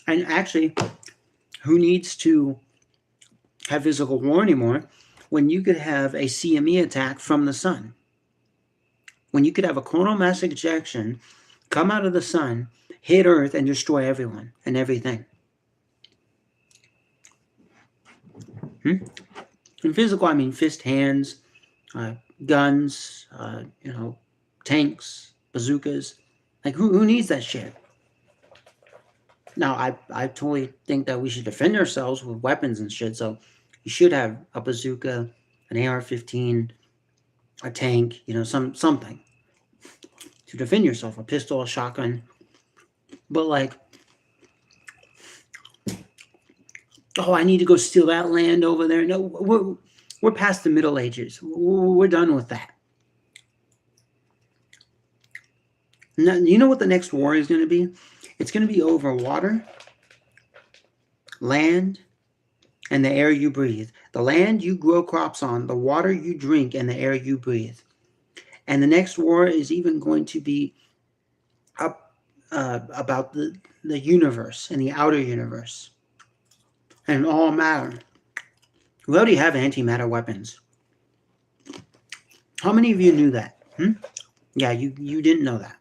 And actually, who needs to have physical war anymore when you could have a CME attack from the sun? When you could have a coronal mass ejection come out of the sun, hit Earth, and destroy everyone and everything. In physical, I mean fist hands, guns, tanks, bazookas. Like, who needs that shit? Now, I totally think that we should defend ourselves with weapons and shit, so you should have a bazooka, an AR-15, a tank, something to defend yourself, a pistol, a shotgun. But like, oh, I need to go steal that land over there. No, we're past the Middle Ages. We're done with that. Now, you know what the next war is going to be? It's going to be over water, land, and the air you breathe. The land you grow crops on, the water you drink, and the air you breathe. And the next war is even going to be up about the universe and the outer universe and all matter. We already have antimatter weapons. How many of you knew that? Yeah, you didn't know that.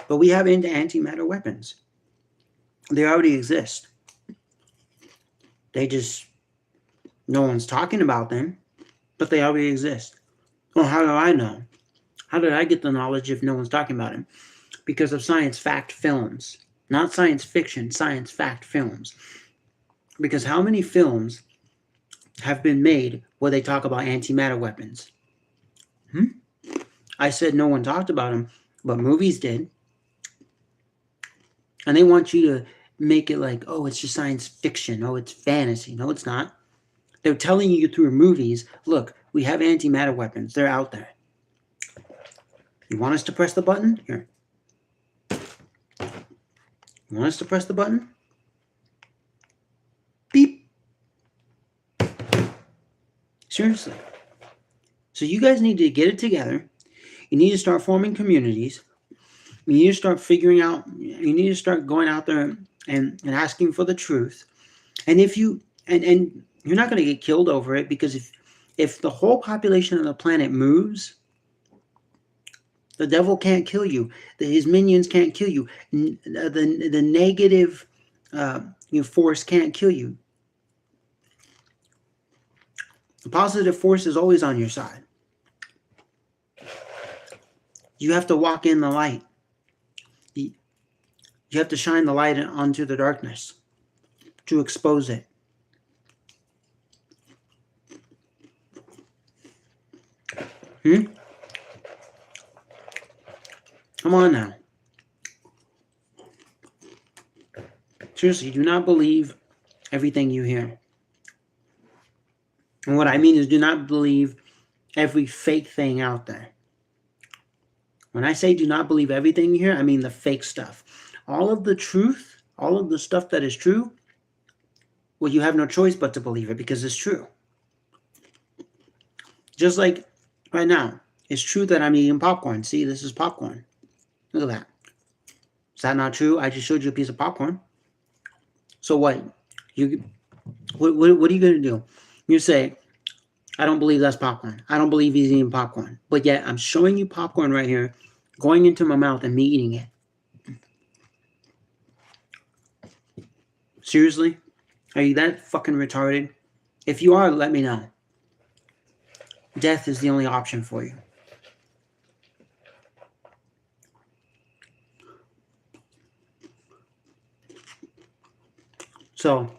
But we have antimatter weapons. They already exist. They just, no one's talking about them, but they already exist. Well, how do I know? How did I get the knowledge if no one's talking about them? Because of science fact films. Not science fiction, science fact films. Because how many films have been made where they talk about antimatter weapons? I said no one talked about them, but movies did. And they want you to make it like, oh, it's just science fiction. Oh, it's fantasy. No, it's not. They're telling you through movies, look, we have antimatter weapons. They're out there. You want us to press the button? Here. You want us to press the button? Beep. Seriously. So you guys need to get it together. You need to start forming communities. You need to start figuring out, you need to start going out there and asking for the truth. And if you, and you're not going to get killed over it, because if the whole population of the planet moves, the devil can't kill you. His minions can't kill you. The negative force can't kill you. The positive force is always on your side. You have to walk in the light. You have to shine the light onto the darkness to expose it. Come on now. Seriously, do not believe everything you hear. And what I mean is, do not believe every fake thing out there. When I say do not believe everything you hear, I mean the fake stuff. All of the truth, all of the stuff that is true, well, you have no choice but to believe it because it's true. Just like right now, it's true that I'm eating popcorn. See, this is popcorn. Look at that. Is that not true? I just showed you a piece of popcorn. So what? What are you going to do? You say, I don't believe that's popcorn. I don't believe he's eating popcorn. But yet I'm showing you popcorn right here, going into my mouth and me eating it. Seriously? Are you that fucking retarded? If you are, let me know. Death is the only option for you. So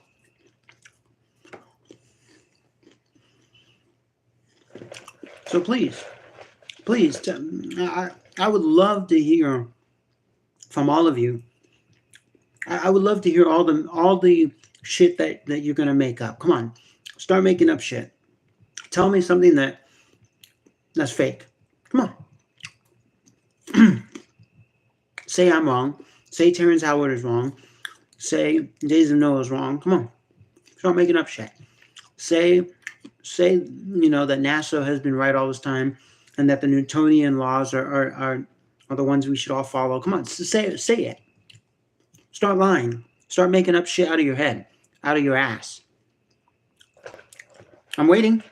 please, I would love to hear from all of you. I would love to hear all the shit that you're gonna make up. Come on, start making up shit. Tell me something that's fake. Come on. Say I'm wrong. Say Terrence Howard is wrong. Say Days of Noah is wrong. Come on, start making up shit. Say that NASA has been right all this time, and that the Newtonian laws are the ones we should all follow. Come on, say it. Start lying. Start making up shit out of your head, out of your ass. I'm waiting.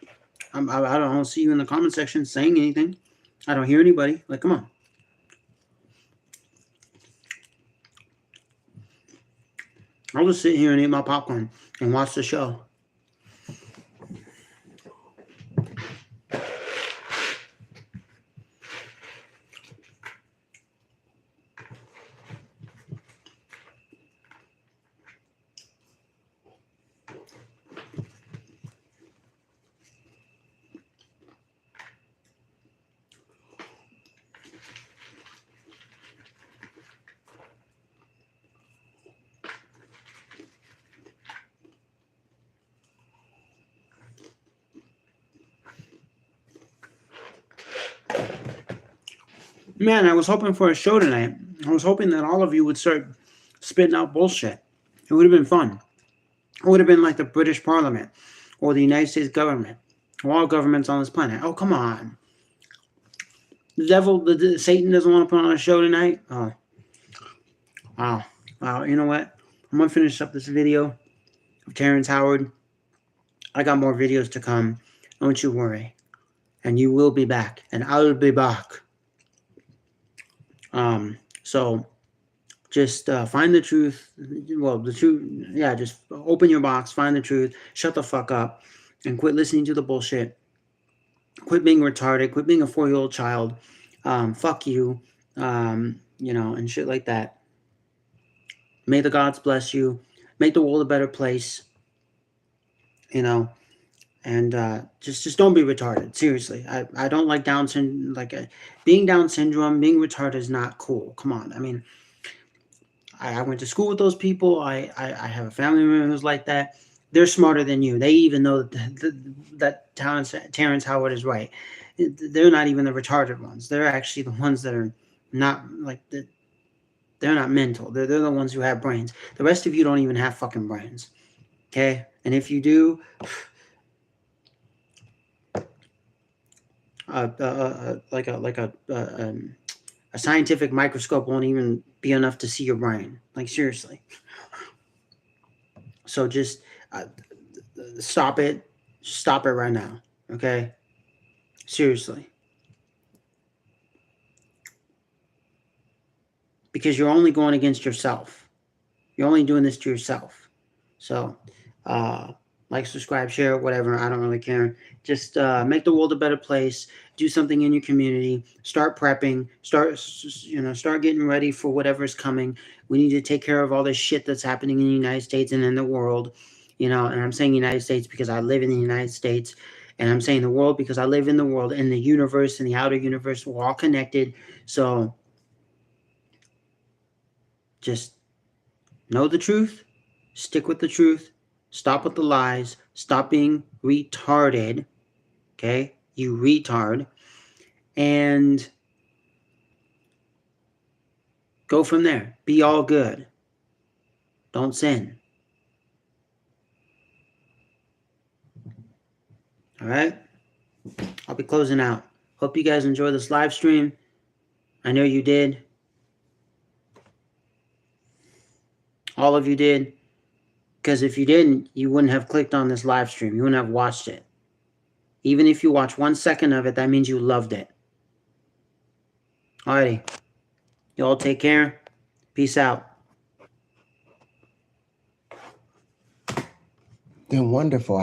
I don't see you in the comment section saying anything. I don't hear anybody. Like, come on. I'll just sit here and eat my popcorn and watch the show. Man, I was hoping for a show tonight. I was hoping that all of you would start spitting out bullshit. It would have been fun. It would have been like the British Parliament or the United States government or all governments on this planet. Oh, come on. The devil, Satan doesn't want to put on a show tonight? Oh. Wow. You know what? I'm going to finish up this video of Terrence Howard. I got more videos to come. Don't you worry. And you will be back. And I'll be back. So just find the truth. Well, the truth. Yeah, just open your box, find the truth, shut the fuck up, and quit listening to the bullshit. Quit being retarded. Quit being a 4-year-old child. Fuck you. And shit like that. May the gods bless you. Make the world a better place. And just don't be retarded. Seriously, I don't like Down syndrome. Being Down syndrome, being retarded is not cool. Come on. I mean, I went to school with those people. I have a family member who's like that. They're smarter than you. They even know that Terrence Howard is right. They're not even the retarded ones. They're actually the ones that are not like they're not mental. They're the ones who have brains. The rest of you don't even have fucking brains. Okay, and if you do. A scientific microscope won't even be enough to see your brain. Like, seriously. So just stop it. Stop it right now. Okay? Seriously. Because you're only going against yourself. You're only doing this to yourself. So, like, subscribe, share, whatever. I don't really care. Just make the world a better place. Do something in your community. Start prepping. Start getting ready for whatever's coming. We need to take care of all this shit that's happening in the United States and in the world. And I'm saying United States because I live in the United States. And I'm saying the world because I live in the world. And the universe and the outer universe, we're all connected. So just know the truth. Stick with the truth. Stop with the lies. Stop being retarded. Okay? You retard. And go from there. Be all good. Don't sin. All right? I'll be closing out. Hope you guys enjoy this live stream. I know you did. All of you did. Because if you didn't, you wouldn't have clicked on this live stream. You wouldn't have watched it. Even if you watch 1 second of it, that means you loved it. Alrighty. You all take care. Peace out. Then wonderful.